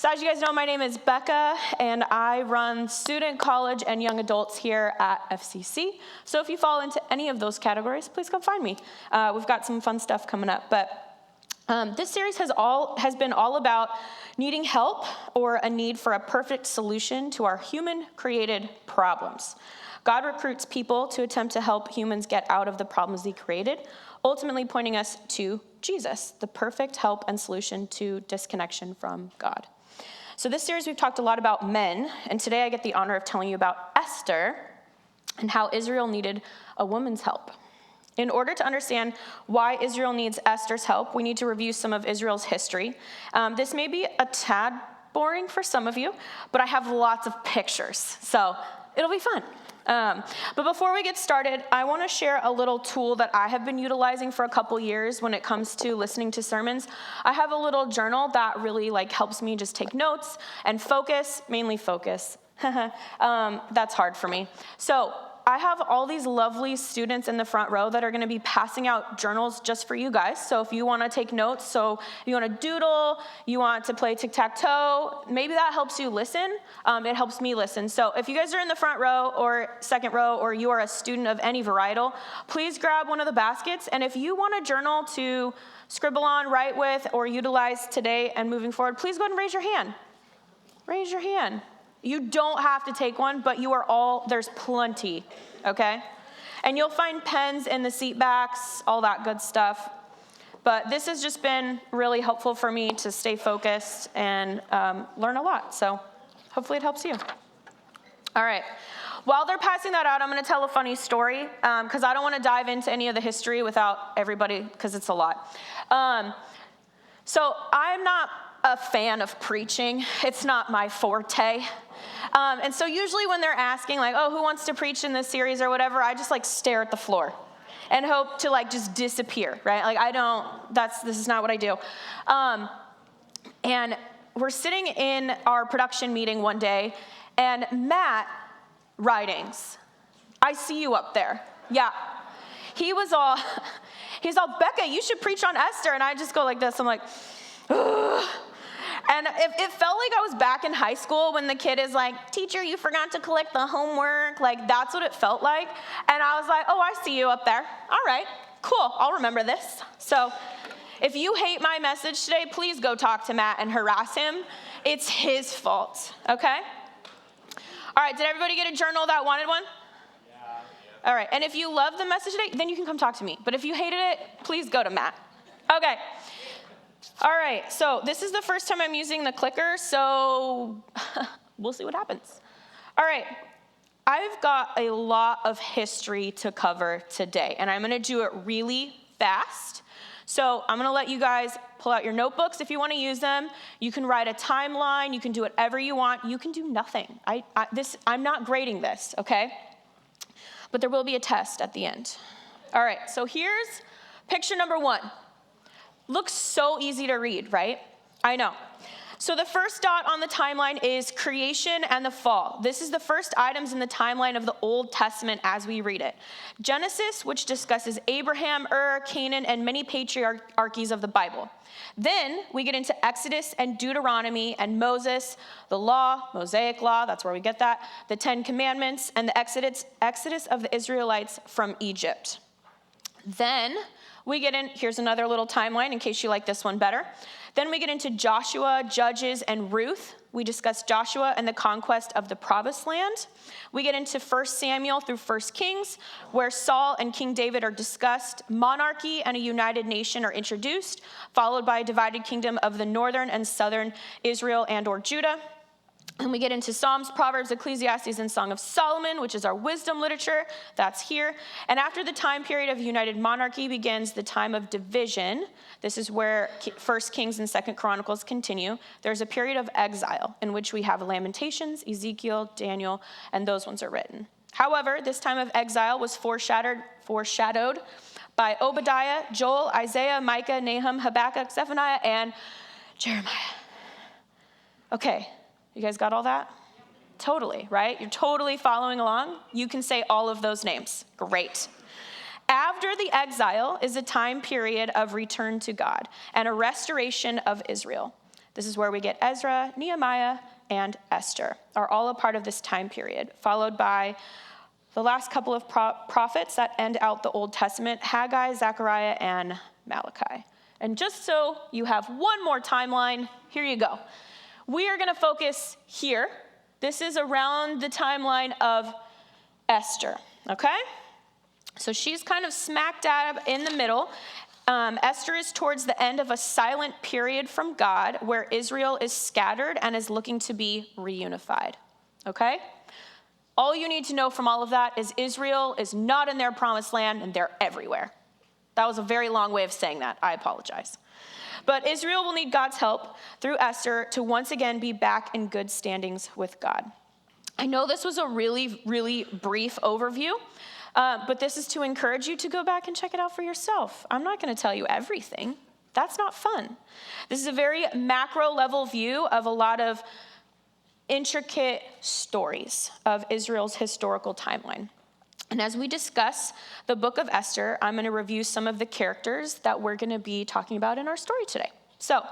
So as you guys know, my name is Becca, and I run student, college, and young adults here at FCC. So if you fall into any of those categories, please come find me. We've got some fun stuff coming up. But this series has been all about needing help or a need for a perfect solution to our human-created problems. God recruits people to attempt to help humans get out of the problems he created, ultimately pointing us to Jesus, the perfect help and solution to disconnection from God. So this series we've talked a lot about men, and today I get the honor of telling you about Esther and how Israel needed a woman's help. In order to understand why Israel needs Esther's help, we need to review some of Israel's history. This may be a tad boring for some of you, but I have lots of pictures, so it'll be fun. But before we get started, I want to share a little tool that I have been utilizing for a couple years when it comes to listening to sermons. I have a little journal that really helps me just take notes and focus, mainly focus. That's hard for me. So I have all these lovely students in the front row that are going to be passing out journals just for you guys. So if you want to take notes, so you want to doodle, you want to play tic-tac-toe, maybe that helps you listen. It helps me listen. So if you guys are in the front row or second row, or you are a student of any varietal, please grab one of the baskets. And if you want a journal to scribble on, write with, or utilize today and moving forward, please go ahead and raise your hand. Raise your hand. You don't have to take one, but there's plenty, okay? And you'll find pens in the seat backs, all that good stuff. But this has just been really helpful for me to stay focused and learn a lot. So hopefully it helps you. All right. While they're passing that out, I'm going to tell a funny story because I don't want to dive into any of the history without everybody, because it's a lot. So I'm not a fan of preaching. It's not my forte. And so usually when they're asking who wants to preach in this series or whatever, I just stare at the floor and hope to just disappear, right? This is not what I do. And we're sitting in our production meeting one day, and Matt Ridings, I see you up there. Yeah. He's all, Becca, you should preach on Esther. And I just go like this. I'm like, ugh. And it felt like I was back in high school when the kid is like, teacher, you forgot to collect the homework. That's what it felt like. And I was like, oh, I see you up there. All right, cool. I'll remember this. So if you hate my message today, please go talk to Matt and harass him. It's his fault, okay? All right, did everybody get a journal that wanted one? Yeah. All right, and if you love the message today, then you can come talk to me. But if you hated it, please go to Matt. Okay. All right, so this is the first time I'm using the clicker, so we'll see what happens. All right, I've got a lot of history to cover today, and I'm going to do it really fast. So I'm going to let you guys pull out your notebooks if you want to use them. You can write a timeline. You can do whatever you want. You can do nothing. I'm not grading this, okay? But there will be a test at the end. All right, so here's picture number 1. Looks so easy to read, right? I know. So the first dot on the timeline is creation and the fall. This is the first items in the timeline of the Old Testament as we read it. Genesis, which discusses Abraham, Canaan, and many patriarchies of the Bible. Then we get into Exodus and Deuteronomy and Moses, the law, Mosaic law, that's where we get that, the 10 Commandments, and the Exodus of the Israelites from Egypt. Then we get in, here's another little timeline in case you like this one better. Then we get into Joshua, Judges, and Ruth. We discuss Joshua and the conquest of the promised land. We get into 1 Samuel through 1 Kings, where Saul and King David are discussed. Monarchy and a united nation are introduced, followed by a divided kingdom of the northern and southern Israel and or Judah. And we get into Psalms, Proverbs, Ecclesiastes, and Song of Solomon, which is our wisdom literature. That's here. And after the time period of united monarchy begins the time of division. This is where 1 Kings and 2 Chronicles continue. There's a period of exile in which we have Lamentations, Ezekiel, Daniel, and those ones are written. However, this time of exile was foreshadowed by Obadiah, Joel, Isaiah, Micah, Nahum, Habakkuk, Zephaniah, and Jeremiah. Okay. You guys got all that? Totally, right? You're totally following along. You can say all of those names. Great. After the exile is a time period of return to God and a restoration of Israel. This is where we get Ezra, Nehemiah, and Esther are all a part of this time period, followed by the last couple of prophets that end out the Old Testament, Haggai, Zechariah, and Malachi. And just so you have one more timeline, here you go. We are going to focus here. This is around the timeline of Esther, okay? So she's kind of smack dab in the middle. Esther is towards the end of a silent period from God where Israel is scattered and is looking to be reunified, okay? All you need to know from all of that is Israel is not in their promised land and they're everywhere. That was a very long way of saying that. I apologize. But Israel will need God's help through Esther to once again be back in good standings with God. I know this was a really, really brief overview, but this is to encourage you to go back and check it out for yourself. I'm not going to tell you everything. That's not fun. This is a very macro level view of a lot of intricate stories of Israel's historical timeline. And as we discuss the book of Esther, I'm going to review some of the characters that we're going to be talking about in our story today. So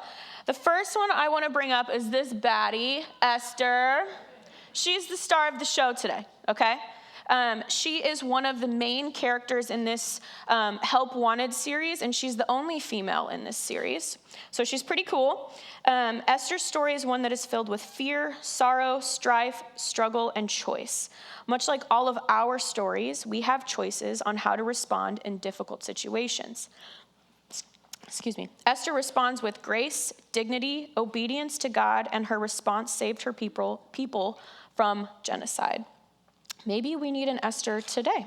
the first one I want to bring up is this baddie, Esther. She's the star of the show today, okay? She is one of the main characters in this Help Wanted series, and she's the only female in this series. So she's pretty cool. Esther's story is one that is filled with fear, sorrow, strife, struggle, and choice. Much like all of our stories, we have choices on how to respond in difficult situations. Excuse me. Esther responds with grace, dignity, obedience to God, and her response saved her people from genocide. Maybe we need an Esther today.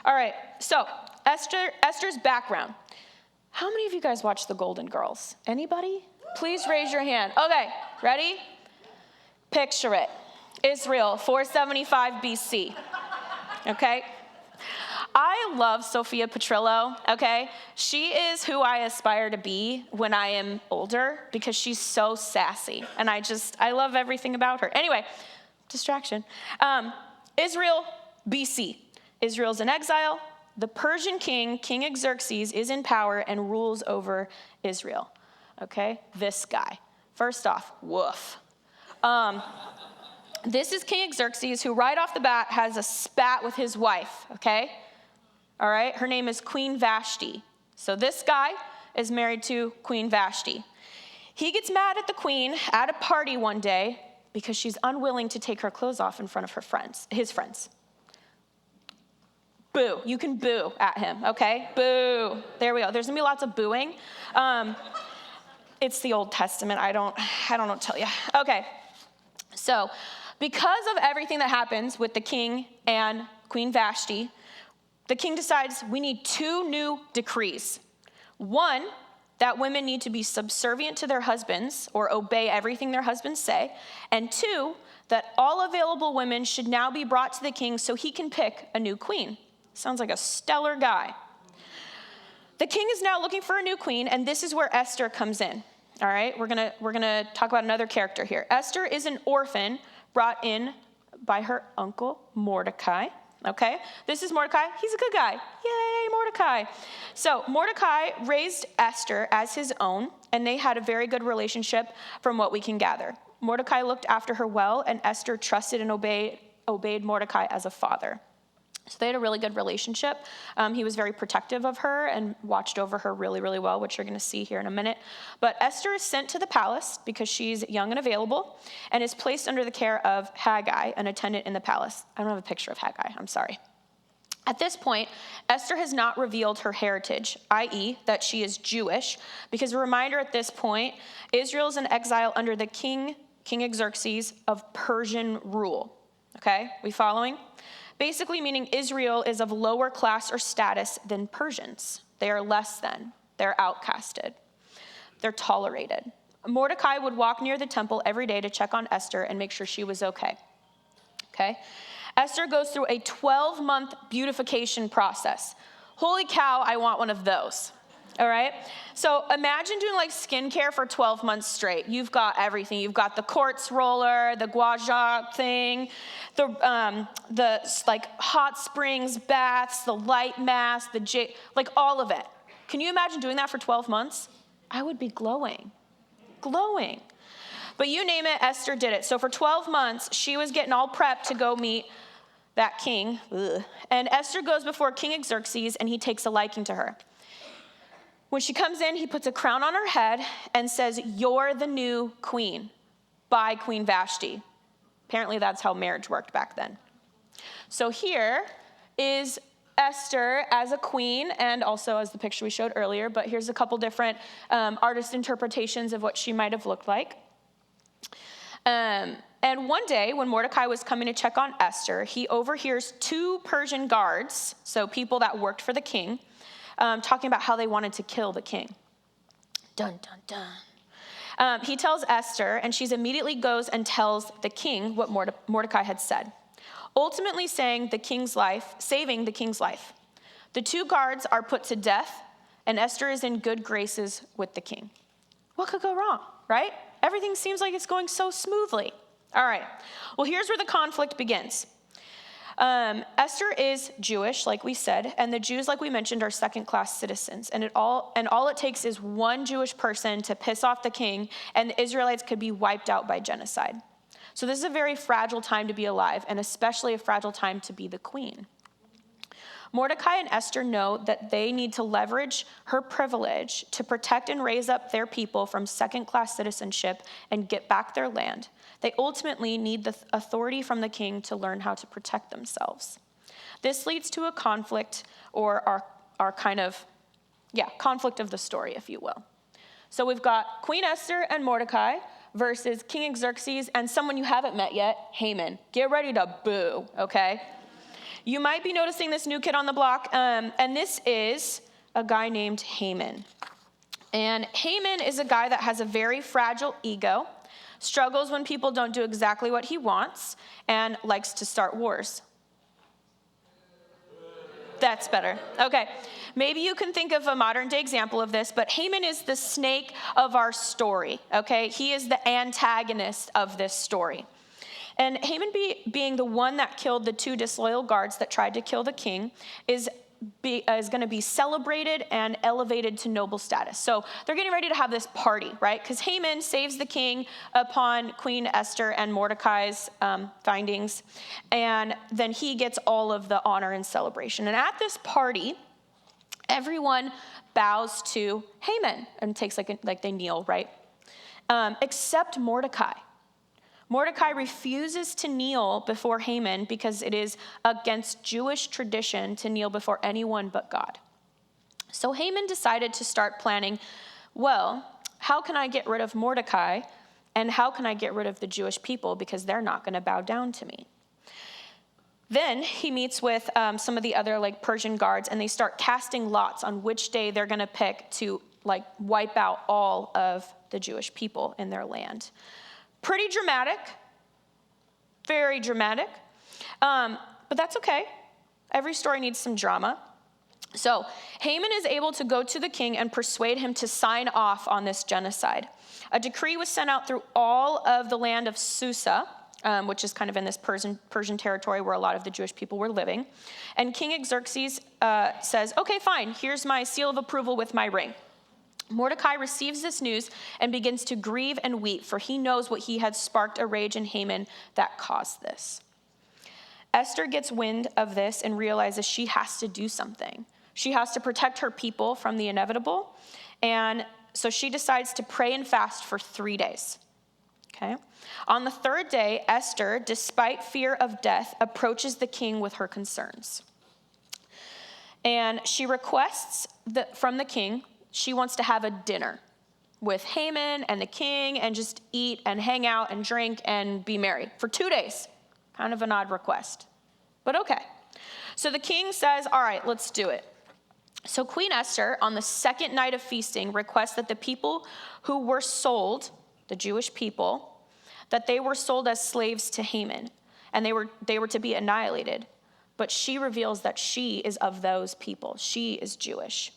All right, so Esther's background. How many of you guys watch The Golden Girls? Anybody? Please raise your hand. Okay, ready? Picture it. Israel, 475 BC. Okay? I love Sophia Petrillo, okay? She is who I aspire to be when I am older because she's so sassy. And I love everything about her. Anyway, distraction. Israel, BC. Israel's in exile. The Persian king, King Xerxes, is in power and rules over Israel. Okay? This guy. First off, woof. This is King Xerxes, who right off the bat has a spat with his wife, okay? All right? Her name is Queen Vashti. So this guy is married to Queen Vashti. He gets mad at the queen at a party one day because she's unwilling to take her clothes off in front of his friends. Boo. You can boo at him, okay? Boo. There we go. There's going to be lots of booing. It's the Old Testament. I don't know what to tell you. Okay. So, because of everything that happens with the king and Queen Vashti, the king decides we need two new decrees. One, that women need to be subservient to their husbands or obey everything their husbands say. And two, that all available women should now be brought to the king so he can pick a new queen. Sounds like a stellar guy. The king is now looking for a new queen, and this is where Esther comes in. All right, we're gonna talk about another character here. Esther is an orphan brought in by her uncle Mordecai. Okay, this is Mordecai. He's a good guy. Yay, Mordecai. So Mordecai raised Esther as his own, and they had a very good relationship from what we can gather. Mordecai looked after her well, and Esther trusted and obeyed Mordecai as a father. So they had a really good relationship. He was very protective of her and watched over her really, really well, which you're going to see here in a minute. But Esther is sent to the palace because she's young and available and is placed under the care of Haggai, an attendant in the palace. I don't have a picture of Haggai. I'm sorry. At this point, Esther has not revealed her heritage, i.e., that she is Jewish, because a reminder at this point, Israel is in exile under the King Xerxes of Persian rule. Okay, we following? Basically meaning Israel is of lower class or status than Persians. They are less than. They're outcasted. They're tolerated. Mordecai would walk near the temple every day to check on Esther and make sure she was okay. Okay? Esther goes through a 12-month beautification process. Holy cow, I want one of those. All right? So imagine doing like skincare for 12 months straight. You've got everything. You've got the quartz roller, the gua sha thing, the like hot springs, baths, the light mask, like all of it. Can you imagine doing that for 12 months? I would be glowing. glowing. But you name it, Esther did it. So for 12 months, she was getting all prepped to go meet that king. Ugh. And Esther goes before King Xerxes, and he takes a liking to her. When she comes in, he puts a crown on her head and says, "You're the new queen," by Queen Vashti. Apparently that's how marriage worked back then. So here is Esther as a queen, and also as the picture we showed earlier, but here's a couple different artist interpretations of what she might have looked like. And one day, when Mordecai was coming to check on Esther, he overhears 2 Persian guards, so people that worked for the king, talking about how they wanted to kill the king. Dun, dun, dun. He tells Esther, and she immediately goes and tells the king what Mordecai had said, ultimately saving the king's life. The 2 guards are put to death, and Esther is in good graces with the king. What could go wrong, right? Everything seems like it's going so smoothly. All right, well, here's where the conflict begins. Esther is Jewish, like we said, and the Jews, like we mentioned, are second-class citizens. And all it takes is one Jewish person to piss off the king, and the Israelites could be wiped out by genocide. So this is a very fragile time to be alive, and especially a fragile time to be the queen. Mordecai and Esther know that they need to leverage her privilege to protect and raise up their people from second-class citizenship and get back their land. They ultimately need the authority from the king to learn how to protect themselves. This leads to a conflict, or our kind of, conflict of the story, if you will. So we've got Queen Esther and Mordecai versus King Xerxes and someone you haven't met yet, Haman. Get ready to boo, okay? You might be noticing this new kid on the block, and this is a guy named Haman. And Haman is a guy that has a very fragile ego, struggles when people don't do exactly what he wants, and likes to start wars. That's better. Okay. Maybe you can think of a modern-day example of this, but Haman is the snake of our story, okay? He is the antagonist of this story. And Haman being the one that killed the 2 disloyal guards that tried to kill the king is going to be celebrated and elevated to noble status. So they're getting ready to have this party, right? Because Haman saves the king upon Queen Esther and Mordecai's findings, and then he gets all of the honor and celebration. And at this party, everyone bows to Haman and takes like they kneel, right? Except Mordecai. Mordecai refuses to kneel before Haman because it is against Jewish tradition to kneel before anyone but God. So Haman decided to start planning, well, how can I get rid of Mordecai, and how can I get rid of the Jewish people because they're not going to bow down to me? Then he meets with some of the other Persian guards, and they start casting lots on which day they're going to pick to wipe out all of the Jewish people in their land. Pretty dramatic, very dramatic, but that's okay. Every story needs some drama. So Haman is able to go to the king and persuade him to sign off on this genocide. A decree was sent out through all of the land of Susa, which is kind of in this Persian territory where a lot of the Jewish people were living. And King Xerxes says, okay, fine, here's my seal of approval with my ring. Mordecai receives this news and begins to grieve and weep, for he knows what he had sparked a rage in Haman that caused this. Esther gets wind of this and realizes she has to do something. She has to protect her people from the inevitable, and so she decides to pray and fast for 3 days. Okay? On the 3rd day, Esther, despite fear of death, approaches the king with her concerns. And she requests from the king, she wants to have a dinner with Haman and the king and just eat and hang out and drink and be merry for 2 days. Kind of an odd request, but okay. So the king says, all right, let's do it. So Queen Esther, on the 2nd night of feasting, requests that the people who were sold, the Jewish people, that they were sold as slaves to Haman, and they were to be annihilated. But she reveals that she is of those people. She is Jewish.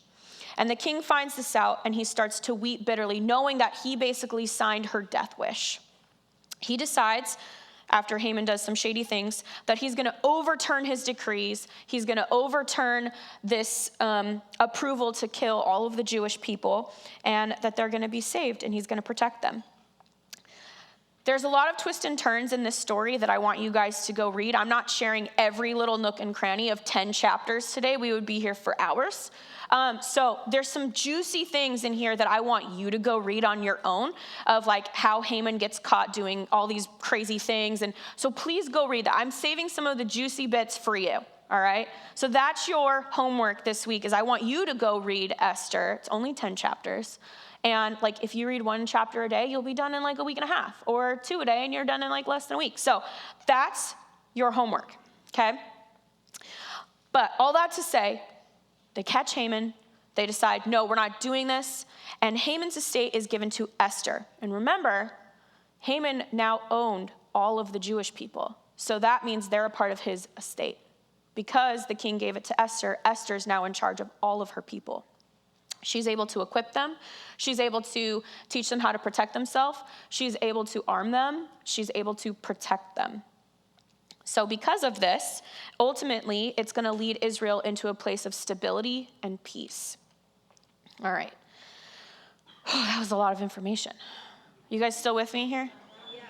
And the king finds this out, and he starts to weep bitterly, knowing that he basically signed her death wish. He decides, after Haman does some shady things, that he's going to overturn his decrees. He's going to overturn this approval to kill all of the Jewish people, and that they're going to be saved, and he's going to protect them. There's a lot of twists and turns in this story that I want you guys to go read. I'm not sharing every little nook and cranny of 10 chapters today. We would be here for hours. So there's some juicy things in here that I want you to go read on your own, of like how Haman gets caught doing all these crazy things. And so please go read that. I'm saving some of the juicy bits for you. All right. So that's your homework this week, is I want you to go read Esther. It's only 10 chapters. And like, if you read 1 chapter a day, you'll be done in like a week and a half, or 2 a day, and you're done in like less than a week. So that's your homework. Okay. But all that to say, they catch Haman. They decide, no, we're not doing this. And Haman's estate is given to Esther. And remember, Haman now owned all of the Jewish people. So that means they're a part of his estate. Because the king gave it to Esther, Esther's now in charge of all of her people. She's able to equip them. She's able to teach them how to protect themselves. She's able to arm them. She's able to protect them. So because of this, ultimately, it's going to lead Israel into a place of stability and peace. All right. That was a lot of information. You guys still with me here?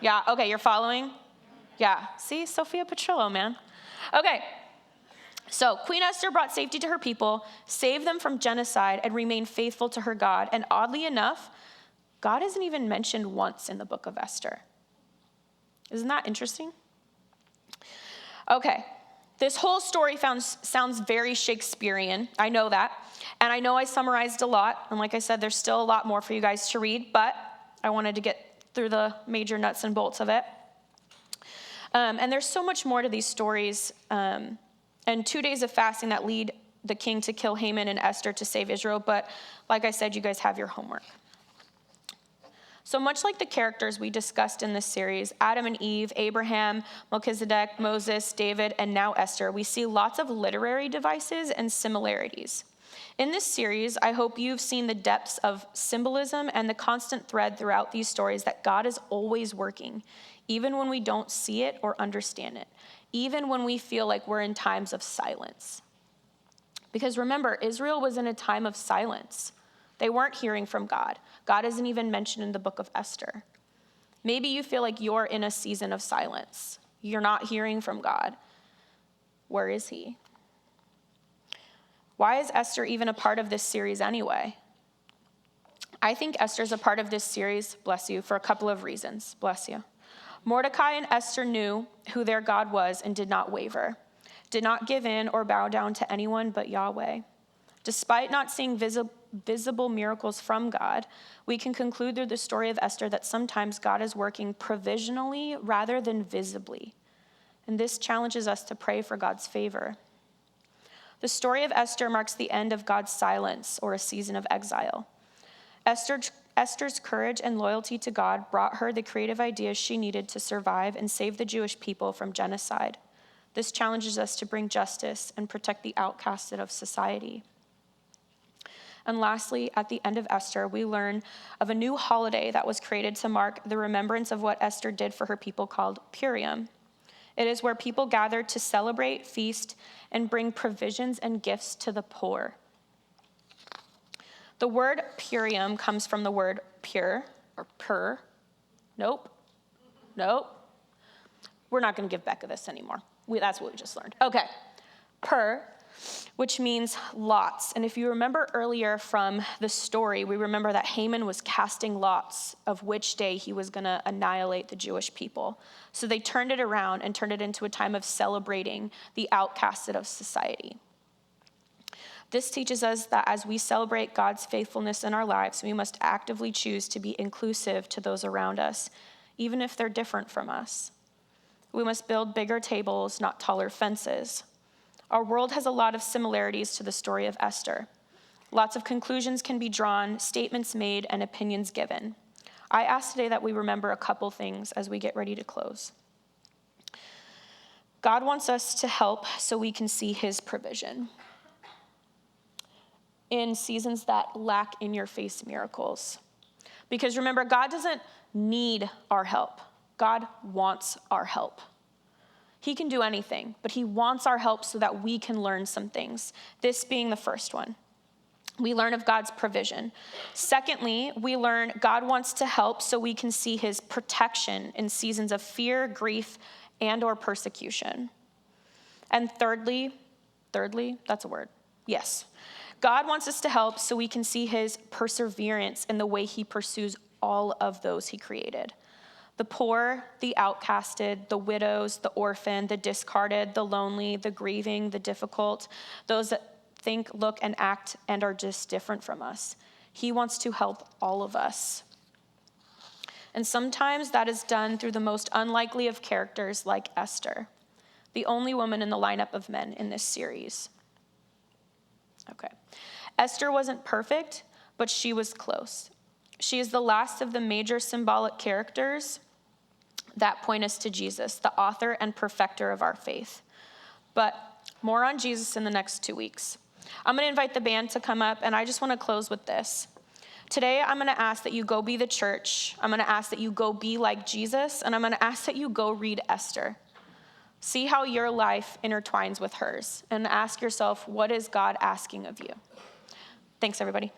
Yeah. Okay, you're following? Yeah. See, Sophia Petrillo, man. Okay. So Queen Esther brought safety to her people, saved them from genocide, and remained faithful to her God. And oddly enough, God isn't even mentioned once in the book of Esther. Isn't that interesting? Okay, this whole story sounds very Shakespearean. I know that. And I know I summarized a lot. And like I said, there's still a lot more for you guys to read, but I wanted to get through the major nuts and bolts of it. And there's so much more to these stories. And 2 days of fasting that lead the king to kill Haman and Esther to save Israel. But like I said, you guys have your homework. So much like the characters we discussed in this series, Adam and Eve, Abraham, Melchizedek, Moses, David, and now Esther, we see lots of literary devices and similarities. In this series, I hope you've seen the depths of symbolism and the constant thread throughout these stories that God is always working, even when we don't see it or understand it, even when we feel like we're in times of silence. Because remember, Israel was in a time of silence. They weren't hearing from God. God isn't even mentioned in the book of Esther. Maybe you feel like you're in a season of silence. You're not hearing from God. Where is he? Why is Esther even a part of this series anyway? I think Esther's a part of this series, bless you, for a couple of reasons. Bless you. Mordecai and Esther knew who their God was and did not waver, did not give in or bow down to anyone but Yahweh. Despite not seeing visible miracles from God, we can conclude through the story of Esther that sometimes God is working provisionally rather than visibly. And this challenges us to pray for God's favor. The story of Esther marks the end of God's silence, or a season of exile. Esther's courage and loyalty to God brought her the creative ideas she needed to survive and save the Jewish people from genocide. This challenges us to bring justice and protect the outcasted of society. And lastly, at the end of Esther, we learn of a new holiday that was created to mark the remembrance of what Esther did for her people, called Purim. It is where people gather to celebrate, feast, and bring provisions and gifts to the poor. The word Purim comes from the word pure, or pur. Nope. We're not going to give Becca this anymore. That's what we just learned. Okay. Pur, which means lots. And if you remember earlier from the story, we remember that Haman was casting lots of which day he was going to annihilate the Jewish people. So they turned it around and turned it into a time of celebrating the outcasted of society. This teaches us that as we celebrate God's faithfulness in our lives, we must actively choose to be inclusive to those around us, even if they're different from us. We must build bigger tables, not taller fences. Our world has a lot of similarities to the story of Esther. Lots of conclusions can be drawn, statements made, and opinions given. I ask today that we remember a couple things as we get ready to close. God wants us to help so we can see his provision in seasons that lack in-your-face miracles. Because remember, God doesn't need our help. God wants our help. He can do anything, but he wants our help so that we can learn some things. This being the first one. We learn of God's provision. Secondly, we learn God wants to help so we can see his protection in seasons of fear, grief, and or persecution. And thirdly, that's a word. Yes. God wants us to help so we can see his perseverance in the way he pursues all of those he created. The poor, the outcasted, the widows, the orphan, the discarded, the lonely, the grieving, the difficult, those that think, look, and act and are just different from us. He wants to help all of us. And sometimes that is done through the most unlikely of characters like Esther, the only woman in the lineup of men in this series. Okay. Esther wasn't perfect, but she was close. She is the last of the major symbolic characters that point us to Jesus, the author and perfecter of our faith. But more on Jesus in the next 2 weeks. I'm going to invite the band to come up, and I just want to close with this. Today, I'm going to ask that you go be the church. I'm going to ask that you go be like Jesus, and I'm going to ask that you go read Esther. See how your life intertwines with hers, and ask yourself, what is God asking of you? Thanks, everybody.